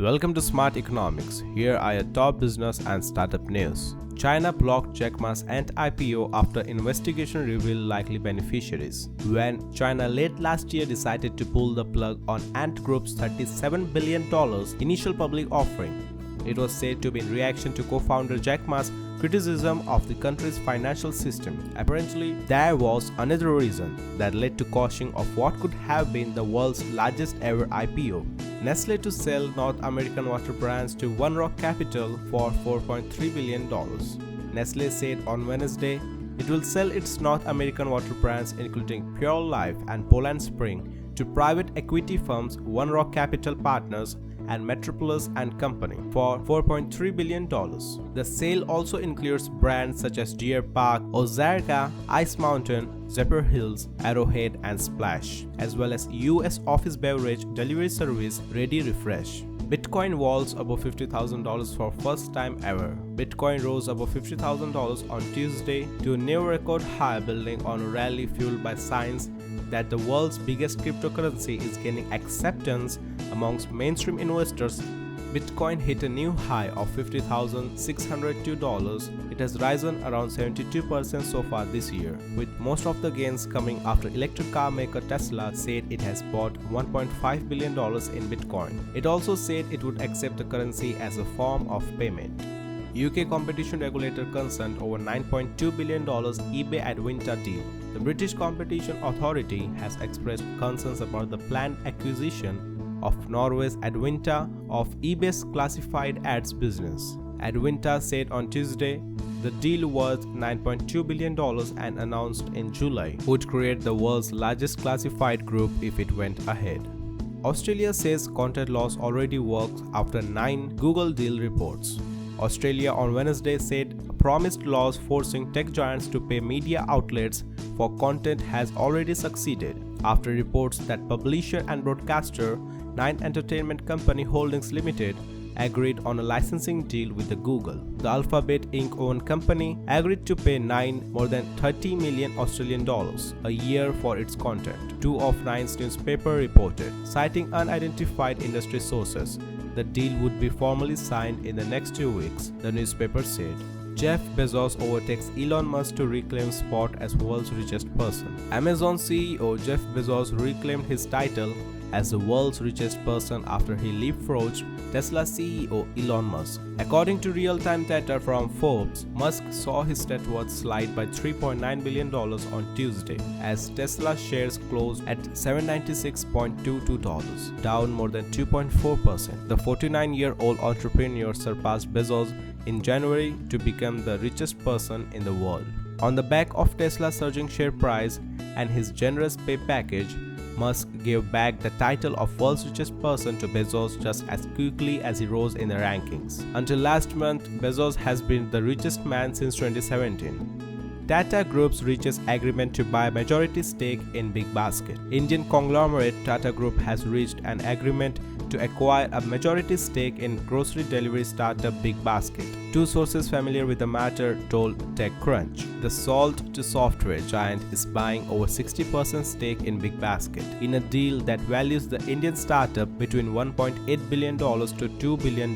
Welcome to Smart Economics. Here are your top business and startup news. China blocked Jack Ma's Ant IPO after investigation revealed likely beneficiaries. When China late last year decided to pull the plug on Ant Group's $37 billion initial public offering, it was said to be in reaction to co-founder Jack Ma's criticism of the country's financial system. Apparently, there was another reason that led to caution of what could have been the world's largest ever IPO. Nestle to sell North American water brands to One Rock Capital for $4.3 billion. Nestle said on Wednesday it will sell its North American water brands including Pure Life and Poland Spring to private equity firms One Rock Capital Partners and Metropolis and Company for $4.3 billion. The sale also includes brands such as Deer Park, Ozarka, Ice Mountain, Zephyrhills, Arrowhead and Splash, as well as US office beverage delivery service Ready Refresh. Bitcoin vaults above $50,000 for first time ever. Bitcoin rose above $50,000 on Tuesday to a new record high, building on a rally fueled by signs that the world's biggest cryptocurrency is gaining acceptance amongst mainstream investors. Bitcoin hit a new high of $50,602. It has risen around 72% so far this year, with most of the gains coming after electric car maker Tesla said it has bought $1.5 billion in Bitcoin. It also said it would accept the currency as a form of payment. UK competition regulator concerned over $9.2 billion eBay Advinta deal. The British Competition Authority has expressed concerns about the planned acquisition of Norway's Advinta of eBay's classified ads business. Advinta said on Tuesday the deal worth $9.2 billion and announced in July would create the world's largest classified group if it went ahead. Australia says content loss already works after 9 Google deal reports. Australia on Wednesday said a promised laws forcing tech giants to pay media outlets for content has already succeeded after reports that publisher and broadcaster Nine Entertainment Company Holdings Limited agreed on a licensing deal with the Google. The Alphabet Inc-owned company agreed to pay Nine more than 30 million Australian dollars a year for its content, 2 of Nine's newspaper reported, citing unidentified industry sources. The deal would be formally signed in the next 2 weeks, the newspaper said. Jeff Bezos overtakes Elon Musk to reclaim spot as world's richest person. Amazon CEO Jeff Bezos reclaimed his title as the world's richest person after he leapfrogged Tesla CEO Elon Musk. According to real-time data from Forbes, Musk saw his net worth slide by $3.9 billion on Tuesday as Tesla shares closed at $796.22, down more than 2.4%. The 49-year-old entrepreneur surpassed Bezos in January to become the richest person in the world. On the back of Tesla's surging share price and his generous pay package, Musk gave back the title of world's richest person to Bezos just as quickly as he rose in the rankings. Until last month, Bezos has been the richest man since 2017. Tata Group's reaches agreement to buy majority stake in Big Basket. Indian conglomerate Tata Group has reached an agreement to acquire a majority stake in grocery delivery startup Big Basket. 2 sources familiar with the matter told TechCrunch. The salt to software giant is buying over 60% stake in Big Basket in a deal that values the Indian startup between $1.8 billion to $2 billion,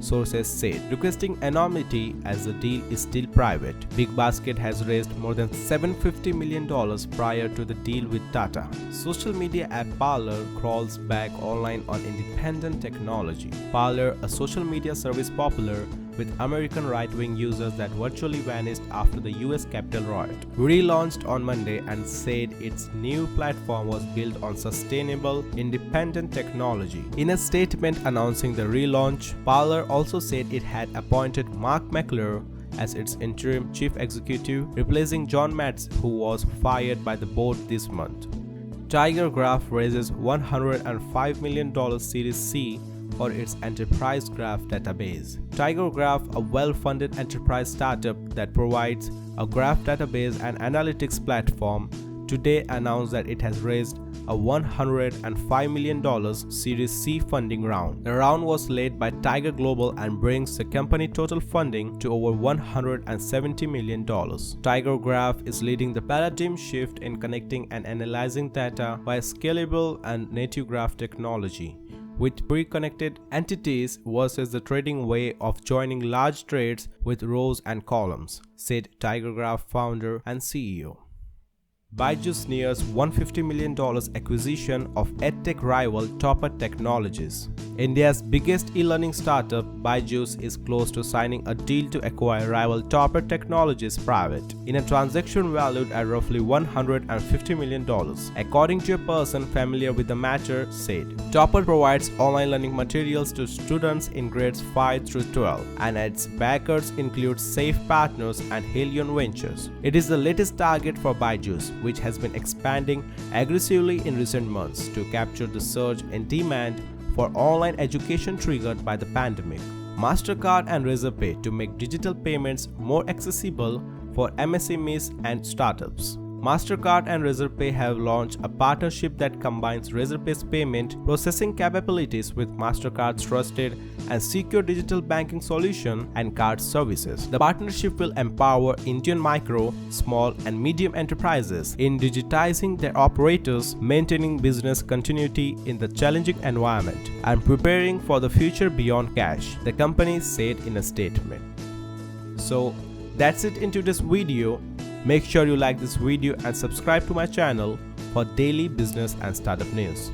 sources said, requesting anonymity as the deal is still private. Big Basket has raised more than $750 million prior to the deal with Tata. Social media app Parler crawls back online on independent technology. Parler, a social media service popular with American right-wing users that virtually vanished after the US Capitol riot, relaunched on Monday and said its new platform was built on sustainable, independent technology. In a statement announcing the relaunch, Parler also said it had appointed Mark McClure as its interim chief executive, replacing John Matz, who was fired by the board this month. Tiger Graph raises $105 million Series C for its enterprise graph database. Tiger Graph, a well-funded enterprise startup that provides a graph database and analytics platform, today announced that it has raised a $105 million Series C funding round. The round was led by Tiger Global and brings the company total funding to over $170 million. Tiger Graph is leading the paradigm shift in connecting and analyzing data via scalable and native graph technology. with pre-connected entities versus the trading way of joining large trades with rows and columns, said TigerGraph founder and CEO. Byju's nears $150 million acquisition of edtech rival Topper Technologies. India's biggest e-learning startup, Byju's, is close to signing a deal to acquire rival Topper Technologies Private in a transaction valued at roughly $150 million, according to a person familiar with the matter said. Topper provides online learning materials to students in grades 5 through 12, and its backers include Safe Partners and Helion Ventures. It is the latest target for Byju's, which has been expanding aggressively in recent months to capture the surge in demand for online education triggered by the pandemic. MasterCard and Razorpay to make digital payments more accessible for MSMEs and startups. MasterCard and Razorpay have launched a partnership that combines Razorpay's payment processing capabilities with MasterCard's trusted and secure digital banking solution and card services. The partnership will empower Indian micro, small and medium enterprises in digitizing their operators, maintaining business continuity in the challenging environment, and preparing for the future beyond cash, the company said in a statement. So that's it into this video. Make sure you like this video and subscribe to my channel for daily business and startup news.